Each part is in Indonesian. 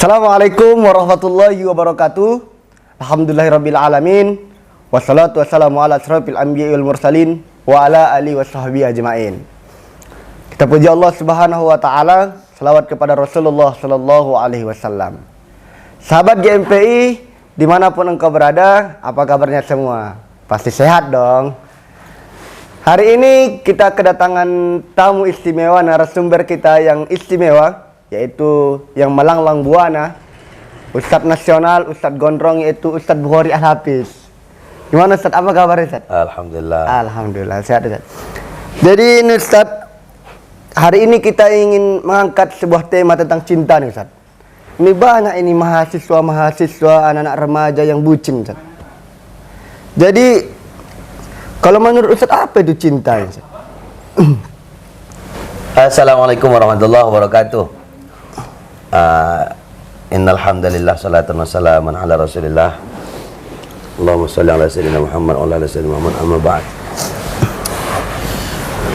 Assalamualaikum warahmatullahi wabarakatuh. Alhamdulillahirabbil alamin. Wassalatu wassalamu ala asyrafil anbiya'i wal mursalin wa ala alihi washabbihi ajmain. Kita puji Allah Subhanahu wa taala, selawat kepada Rasulullah sallallahu alaihi wasallam. Sahabat GMPI dimanapun engkau berada, apa kabarnya semua? Pasti sehat dong. Hari ini kita kedatangan tamu istimewa, narasumber kita yang istimewa, yaitu yang melanglang buana, Ustadz Nasional, Ustadz Gondrong, yaitu Ustadz Bukhari Al-Hafiz. Gimana Ustadz, apa kabar Ustadz? Alhamdulillah. Alhamdulillah, sehat Ustadz. Jadi ini Ustadz, hari ini kita ingin mengangkat sebuah tema tentang cinta nih Ustadz. Ini banyak ini mahasiswa, anak-anak remaja yang bucin Ustadz. Jadi, kalau menurut Ustadz apa itu cinta Ustadz? Assalamualaikum warahmatullahi wabarakatuh. Innal hamdalillah salatan wassalamun ala Rasulillah. Allahumma shalli ala sayyidina Muhammad wa ala sayyidina Muhammad, amma ba'd.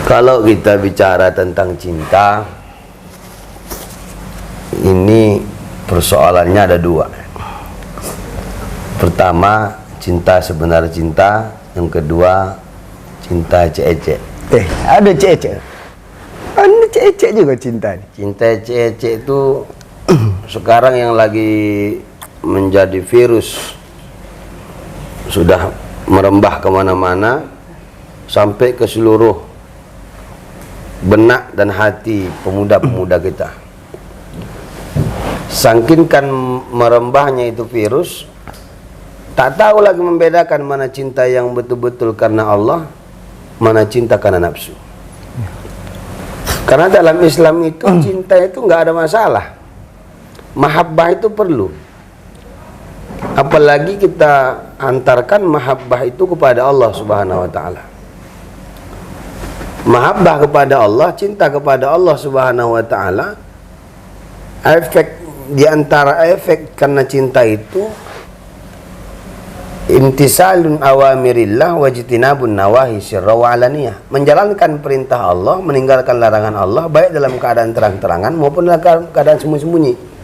Kalau kita bicara tentang cinta, ini persoalannya ada dua. Pertama, cinta sebenarnya cinta. Yang kedua, cinta ecek-ecek. Ada ecek-ecek. Ada ecek-ecek juga cinta. Cinta ecek-ecek itu sekarang yang lagi menjadi virus, sudah merembah kemana-mana sampai ke seluruh benak dan hati pemuda-pemuda kita. Saking merembahnya itu virus, tak tahu lagi membedakan mana cinta yang betul-betul karena Allah, mana cinta karena nafsu. Karena dalam Islam itu cinta itu nggak ada masalah. Mahabbah itu perlu. Apalagi kita antarkan mahabbah itu kepada Allah Subhanahu wa taala. Mahabbah kepada Allah, cinta kepada Allah Subhanahu wa taala, efek di antara efek karena cinta itu imtisalun awamirillah wajtinabun nawahi sirra wa alaniyah. Menjalankan perintah Allah, meninggalkan larangan Allah, baik dalam keadaan terang-terangan maupun dalam keadaan sembunyi-sembunyi.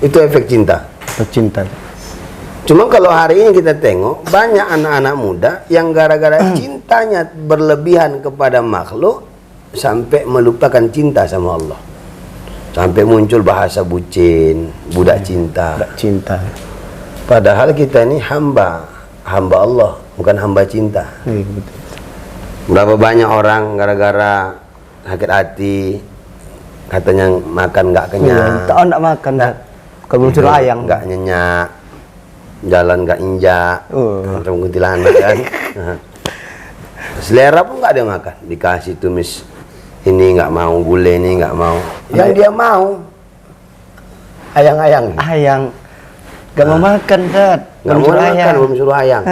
Itu efek cinta. Efek cinta. Cuma kalau hari ini kita tengok, banyak anak-anak muda yang gara-gara cintanya berlebihan kepada makhluk sampai melupakan cinta sama Allah. Sampai muncul bahasa bucin, budak cinta. Budak cinta. Padahal kita ini hamba Allah, bukan hamba cinta. Betul. Berapa banyak orang gara-gara sakit hati, katanya makan nggak kenyang, Tak nak makan dah. Kalau muncul ayang nggak nyenyak, jalan nggak injak, macam kuntilanak kan. Selera pun nggak ada makan, dikasih tumis ini nggak mau, gulai ini nggak mau, yang dia mau ayang-ayang. Ayang. Gak mau makan, Dad. Nggak mau makan, belum suruh ayang.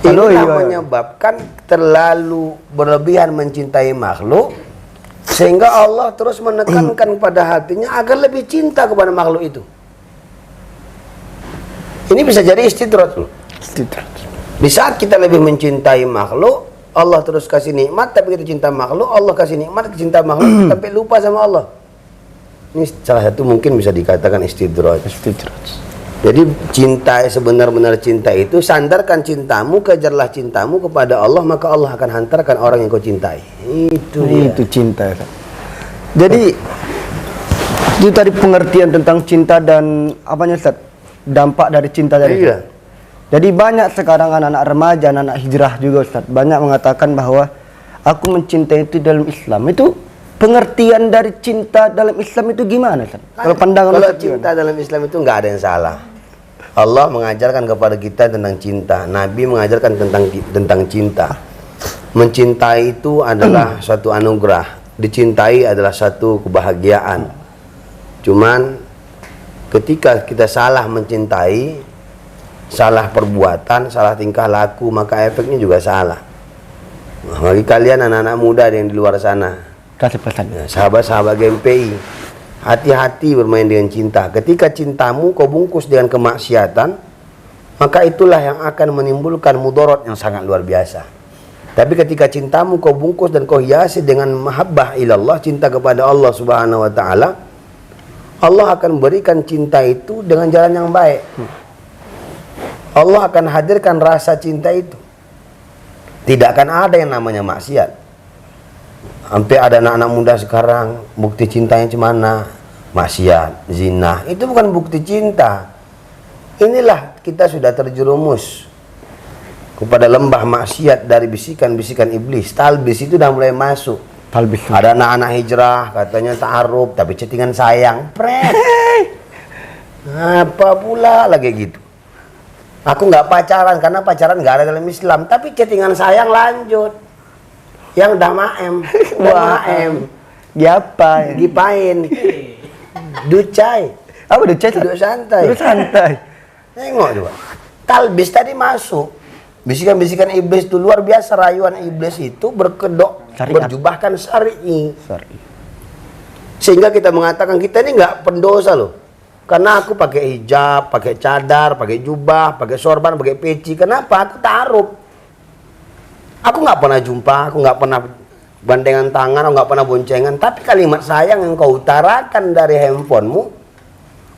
Ini menyebabkan terlalu berlebihan mencintai makhluk, sehingga Allah terus menekankan pada hatinya agar lebih cinta kepada makhluk itu. Ini bisa jadi istidrat loh. Di saat kita lebih mencintai makhluk, Allah terus kasih nikmat, tapi kita cinta makhluk, Allah kasih nikmat, kita cinta makhluk, sampai lupa sama Allah. Ini salah satu mungkin bisa dikatakan istidraj. Jadi cinta, sebenar-benar cinta itu, sandarkan cintamu, kejarlah cintamu kepada Allah, maka Allah akan hantarkan orang yang kau cintai. Itu cinta. Jadi itu tadi pengertian tentang cinta dan apanya Ustaz? Dampak dari cinta tadi. Iya. Jadi banyak sekarang anak-anak remaja, anak-anak hijrah juga Ustaz, banyak mengatakan bahwa aku mencintai itu dalam Islam. Itu pengertian dari cinta dalam Islam itu gimana Ustaz? Kalau pandangan Kalau cinta dalam Islam itu nggak ada yang salah. Allah mengajarkan kepada kita tentang cinta, Nabi mengajarkan tentang cinta. Mencintai itu adalah suatu anugerah, dicintai adalah suatu kebahagiaan. Cuman ketika kita salah mencintai, salah perbuatan, salah tingkah laku, maka efeknya juga salah. Nah, bagi kalian anak-anak muda yang di luar sana, kasih pesan. Sahabat-sahabat GMPI, hati-hati bermain dengan cinta. Ketika cintamu kau bungkus dengan kemaksiatan, maka itulah yang akan menimbulkan mudarat yang sangat luar biasa. Tapi ketika cintamu kau bungkus dan kau hiasi dengan mahabbah ilallah, cinta kepada Allah Subhanahu wa taala, Allah akan berikan cinta itu dengan jalan yang baik. Allah akan hadirkan rasa cinta itu. Tidak akan ada yang namanya maksiat. Sampai ada anak-anak muda sekarang bukti cintanya cemana? Maksiat, zina. Itu bukan bukti cinta. Inilah kita sudah terjerumus kepada lembah maksiat dari bisikan-bisikan iblis. Talbis itu udah mulai masuk. Talbis. Ada anak-anak hijrah katanya ta'aruf tapi chattingan sayang. Apa pula lagi gitu. Aku nggak pacaran karena pacaran nggak ada dalam Islam, tapi chattingan sayang lanjut. Yang udah maem, Giapa. gipain, ducai, Apa ducai? duduk santai. Duduk santai. Tengok coba. Talbis tadi masuk. Bisikan-bisikan iblis itu luar biasa, rayuan iblis itu berkedok, Syariat. berjubahkan syar'i. Sorry. Sehingga kita mengatakan kita ini nggak pendosa loh. Karena aku pakai hijab, pakai cadar, pakai jubah, pakai sorban, pakai peci. Kenapa? Aku ta'aruf. Aku nggak pernah jumpa, aku nggak pernah bandengan tangan, aku nggak pernah boncengan. Tapi kalimat sayang yang kau utarakan dari handphonemu,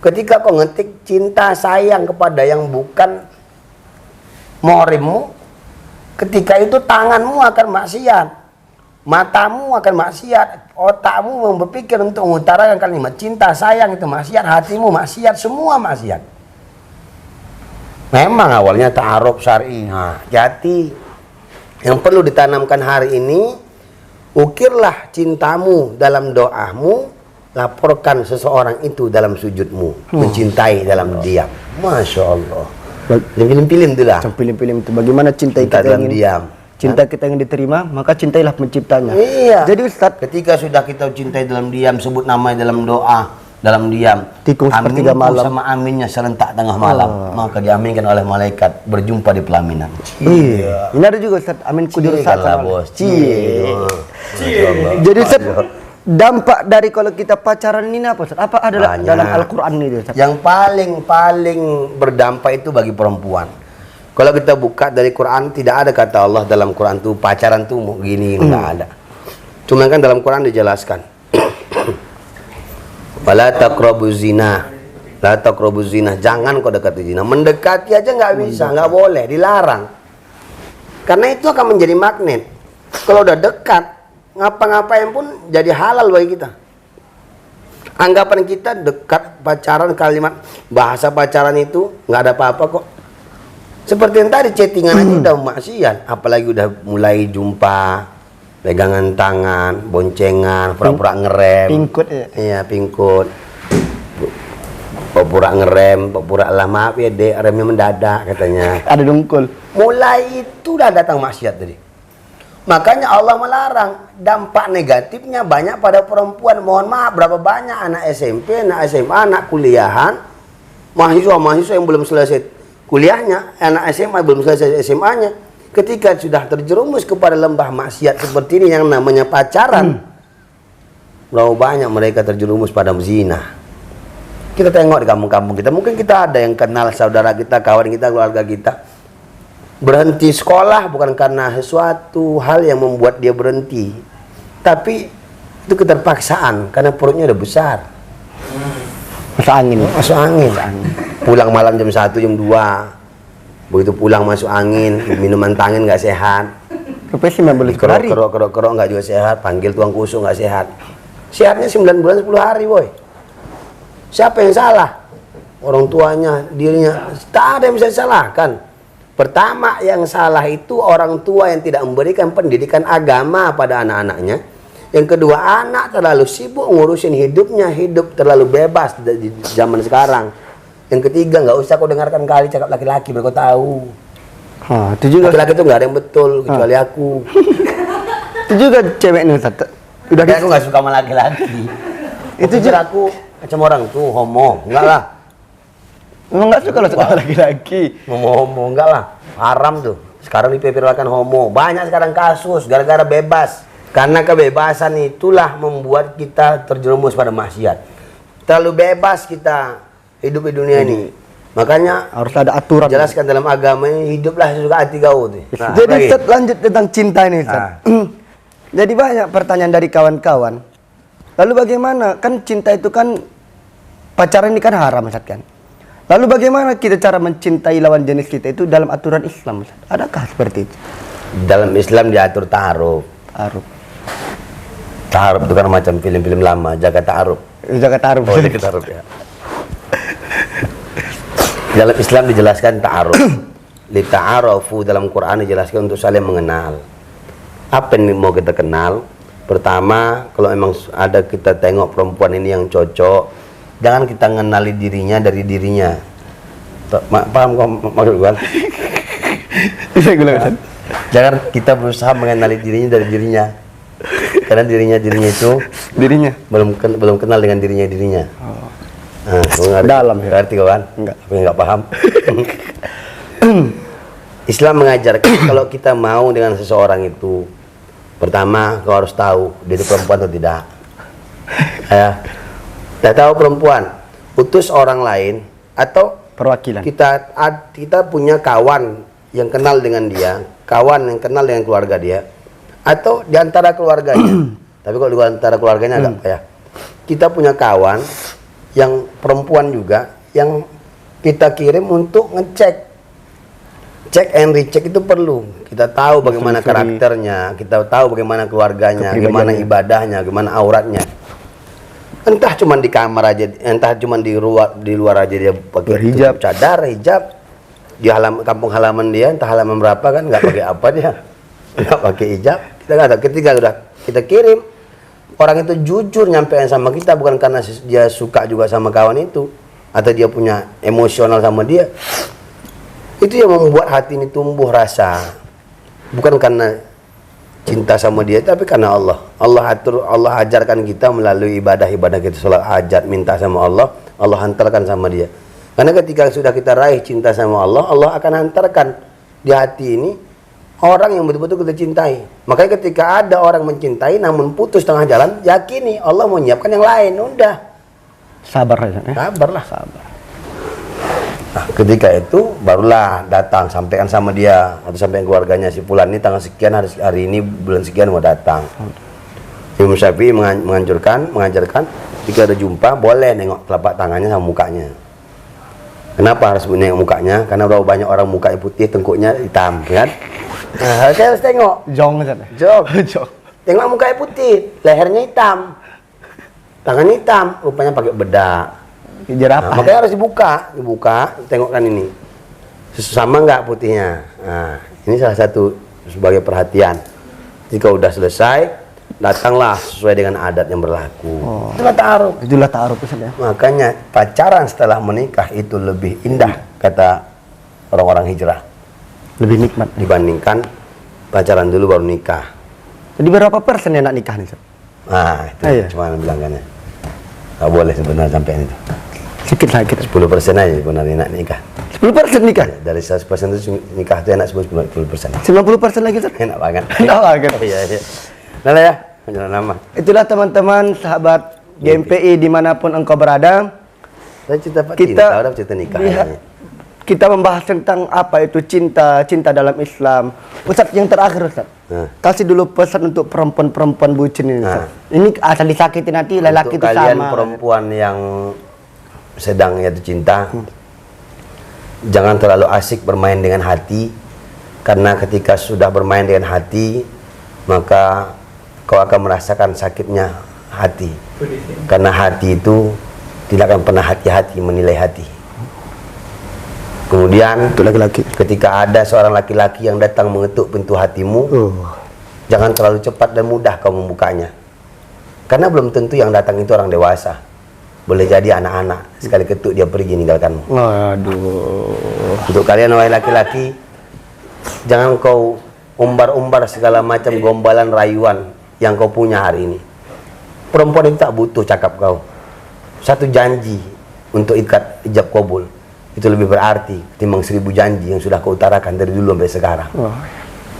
ketika kau ngetik cinta sayang kepada yang bukan muhrimmu, ketika itu tanganmu akan maksiat, matamu akan maksiat, otakmu berpikir untuk mengutarakan kalimat cinta sayang itu maksiat, hatimu maksiat, semua maksiat. Memang awalnya ta'aruf syar'i. Hati yang perlu ditanamkan hari ini, ukirlah cintamu dalam doamu, laporkan seseorang itu dalam sujudmu, mencintai dalam diam. Masya Allah. Pilih-pilih itu lah. Pilih-pilih itu bagaimana cinta Cinta kita dalam yang diam. cinta kita yang diterima, maka cintailah penciptanya. Iya. Jadi Ustaz, Ketika sudah kita cintai dalam diam, sebut namanya dalam doa, dalam diam. Tikung sepertiga Aminku malam. sama aminnya serentak tengah malam. Maka diaminkan oleh malaikat berjumpa di pelaminan. iya. Ini ada juga Ustaz, amin kudur saat Lah bos. Jadi Ustaz, dampak dari kalau kita pacaran ini apa Ustaz? Apa ada Banyak. dalam Al-Qur'an ini Ustaz? Yang paling berdampak itu bagi perempuan. Kalau kita buka dari Quran, tidak ada kata Allah dalam Quran tuh pacaran tuh mau gini, nggak ada. Cuma kan dalam Quran dijelaskan. Wala taqrabuz zina. La taqrabuz zina. Jangan kau dekati zina. Mendekati aja nggak bisa, nggak boleh, dilarang. Karena itu akan menjadi magnet. Kalau udah dekat, ngapa-ngapain pun jadi halal bagi kita. Anggapan kita dekat pacaran, kalimat bahasa pacaran itu nggak ada apa-apa kok. Seperti yang tadi chattingan aja udah maksiat, apalagi udah mulai jumpa, pegangan tangan, boncengan, pura-pura ngerem. Pingkut ya. Iya, pingkut. Pura-pura ngerem, pura-pura lah maaf ya dek, remnya mendadak katanya. Ada dengkul. Mulai itu udah datang maksiat tadi. Makanya Allah melarang. Dampak negatifnya banyak pada perempuan. Mohon maaf, berapa banyak anak SMP, anak SMA, anak kuliahan, mahasiswa yang belum selesai kuliahnya, anak SMA belum selesai SMA-nya, ketika sudah terjerumus kepada lembah maksiat seperti ini yang namanya pacaran, berapa banyak mereka terjerumus pada zina. Kita tengok di kampung-kampung kita, mungkin kita ada yang kenal saudara kita, kawan kita, keluarga kita, berhenti sekolah bukan karena sesuatu hal yang membuat dia berhenti, tapi itu keterpaksaan karena perutnya udah besar. Masuk angin. Masuk angin. Pulang malam jam 1, jam 2. Begitu pulang masuk angin, minuman tangin nggak sehat. Profesi boleh lari. Kerok nggak juga sehat, panggil tuang kusuk nggak sehat. Sehatnya 9 bulan 10 hari, boy. Siapa yang salah? Orang tuanya, dirinya. Tak ada yang bisa disalahkan. Pertama yang salah itu orang tua yang tidak memberikan pendidikan agama pada anak-anaknya. Yang kedua, anak terlalu sibuk ngurusin hidupnya, hidup terlalu bebas di zaman sekarang. Yang ketiga, nggak usah kau dengarkan kali cakap laki-laki, biar kau tahu. Itu juga. Laki-laki itu nggak ada yang betul kecuali aku. Itu juga cewek nih Ustaz. Udah Dan aku nggak suka sama laki-laki. Itu juga aku macam orang tuh homo, enggak lah. Memang nggak suka lo sama laki-laki. Homo enggak lah, haram tuh. Sekarang diperlakukan homo. Banyak sekarang kasus gara-gara bebas. Karena kebebasan itulah membuat kita terjerumus pada maksiat. Terlalu bebas kita hidup di dunia ini. Makanya harus ada aturan. jelaskan dalam agama ini, hiduplah sesuka hati kau tuh. Nah, Jadi lagi. Ustaz, lanjut tentang cinta ini Ustaz. Jadi banyak pertanyaan dari kawan-kawan. Lalu bagaimana? Kan cinta itu kan pacaran ini kan haram Ustaz kan. Lalu bagaimana kita cara mencintai lawan jenis kita itu dalam aturan Islam Ustaz? Adakah seperti itu? Dalam Islam diatur ta'aruf. Ta'aruf itu kan macam film-film lama, jaga ta'aruf. Jaga ta'aruf. Oh, jaga ta'aruf ya. Dalam Islam dijelaskan ta'aruf. Li ta'arufu dalam Quran dijelaskan untuk saling mengenal. Apa yang mau kita kenal? Pertama, kalau memang ada kita tengok perempuan ini yang cocok, jangan kita mengenali dirinya dari dirinya. Paham kok maksud gua? Bisa gue bilang. Jangan kita berusaha mengenali dirinya dari dirinya. Karena dirinya itu belum kenal dengan dirinya. Oh. Nah, Dalam ya. Berarti kawan? Enggak. Tapi enggak paham. Islam mengajarkan kalau kita mau dengan seseorang itu, pertama kau harus tahu dia itu perempuan atau tidak. Ya. Tidak tahu perempuan, utus orang lain atau Perwakilan. kita punya kawan yang kenal dengan dia, kawan yang kenal dengan keluarga dia, atau di antara keluarganya. Tapi kalau di antara keluarganya agak payah. Kita punya kawan yang perempuan juga yang kita kirim untuk ngecek. Cek and recheck itu perlu. Kita tahu bagaimana karakternya, kita tahu bagaimana keluarganya, bagaimana ibadahnya, bagaimana auratnya. Entah cuma di kamar aja, entah cuma di luar aja dia pakai hijab, cadar, hijab. Di kampung halaman dia, entah halaman berapa kan, nggak pakai apa dia, nggak pakai hijab. Kita nggak tahu. Ketika udah kita kirim, orang itu jujur nyampein sama kita bukan karena dia suka juga sama kawan itu atau dia punya emosional sama dia. Itu yang membuat hati ini tumbuh rasa, bukan karena cinta sama dia, tapi karena Allah. Allah ajarkan kita melalui ibadah kita, sholat hajat, minta sama Allah, Allah hantarkan sama dia. Karena ketika sudah kita raih cinta sama Allah, Allah akan hantarkan di hati ini orang yang betul-betul kita cintai. Makanya ketika ada orang mencintai namun putus tengah jalan, yakini Allah mau menyiapkan yang lain. Udah, Sabar aja. sabarlah. Sabar. Nah, ketika itu barulah datang, sampaikan sama dia atau sampaikan keluarganya, si fulan ini tanggal sekian, hari ini bulan sekian mau datang. Imam Syafi'i mengajarkan jika ada jumpa boleh nengok telapak tangannya sama mukanya. Kenapa harus nengok mukanya? Karena berapa banyak orang mukanya putih, tengkuknya hitam, kan? Nah, saya harus tengok. Jong kan? Jong. Jong. Tengok mukanya putih, lehernya hitam, tangannya hitam, rupanya pakai bedak. Jerapah. Nah, makanya harus dibuka, tengokkan ini. Sama nggak putihnya? Nah, ini salah satu sebagai perhatian. Jika udah selesai, datanglah sesuai dengan adat yang berlaku. Oh. Itulah ta'aruf. Itulah ta'aruf ya. Makanya pacaran setelah menikah itu lebih indah, kata orang-orang hijrah, Lebih nikmat. dibandingkan pacaran dulu baru nikah. Jadi berapa persen yang nak nikah nih? Sob? Nah, itu Iya. cuma bilangkannya. Nggak boleh sebenarnya sampai itu. Sedikit lagi. 10% aja sebenarnya nak nikah. 10% nikah? Dari 100% itu nikah itu enak 10%. 90% lagi Sob? Enak banget. Enak banget. Iya, iya. Nah lah ya, jangan nama. Itulah teman-teman sahabat GMPI dimanapun engkau berada. Saya cerita Pak Kita cinta, udah cerita nikah. lihat, kita membahas tentang apa itu cinta dalam Islam. Ustaz, yang terakhir Ustaz, kasih dulu pesan untuk perempuan-perempuan bucin ini Ustaz. Ini asal disakiti nanti lelaki Untuk itu kalian sama. perempuan yang sedang jatuh cinta, jangan terlalu asik bermain dengan hati, karena ketika sudah bermain dengan hati, maka kau akan merasakan sakitnya hati. Karena hati itu tidak akan pernah hati-hati menilai hati. Kemudian Itu laki-laki. ketika ada seorang laki-laki yang datang mengetuk pintu hatimu, jangan terlalu cepat dan mudah kau membukanya. Karena belum tentu yang datang itu orang dewasa. Boleh jadi anak-anak. Sekali ketuk dia pergi ninggalkanmu. Waduh. Untuk kalian wahai laki-laki, jangan kau umbar-umbar segala macam gombalan rayuan yang kau punya hari ini. Perempuan itu tak butuh cakap kau. Satu janji untuk ikat ijab kabul itu lebih berarti ketimbang 1000 janji yang sudah kau utarakan dari dulu sampai sekarang.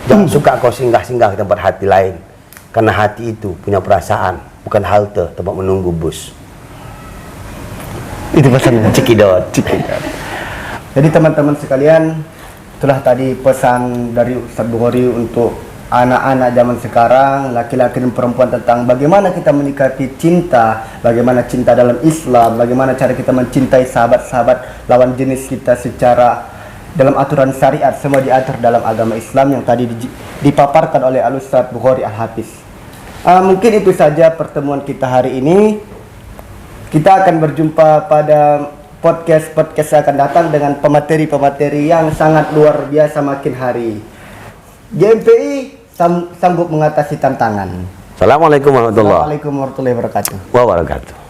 Jangan suka kau singgah-singgah ke tempat hati lain, karena hati itu punya perasaan, bukan halte tempat menunggu bus. Itu pesannya. Cikidot. Jadi teman-teman sekalian, itulah tadi pesan dari Ustaz Bukhari untuk anak-anak zaman sekarang, laki-laki dan perempuan, tentang bagaimana kita menyikapi cinta, bagaimana cinta dalam Islam, bagaimana cara kita mencintai sahabat-sahabat lawan jenis kita secara dalam aturan syariat, semua diatur dalam agama Islam yang tadi dipaparkan oleh Al-Ustaz Bukhari Al-Hafiz. Mungkin itu saja pertemuan kita hari ini. Kita akan berjumpa pada podcast yang akan datang dengan pemateri-pemateri yang sangat luar biasa makin hari. GMPI sanggup mengatasi tantangan. Assalamualaikum warahmatullahi Assalamualaikum warahmatullahi wabarakatuh. wabarakatuh.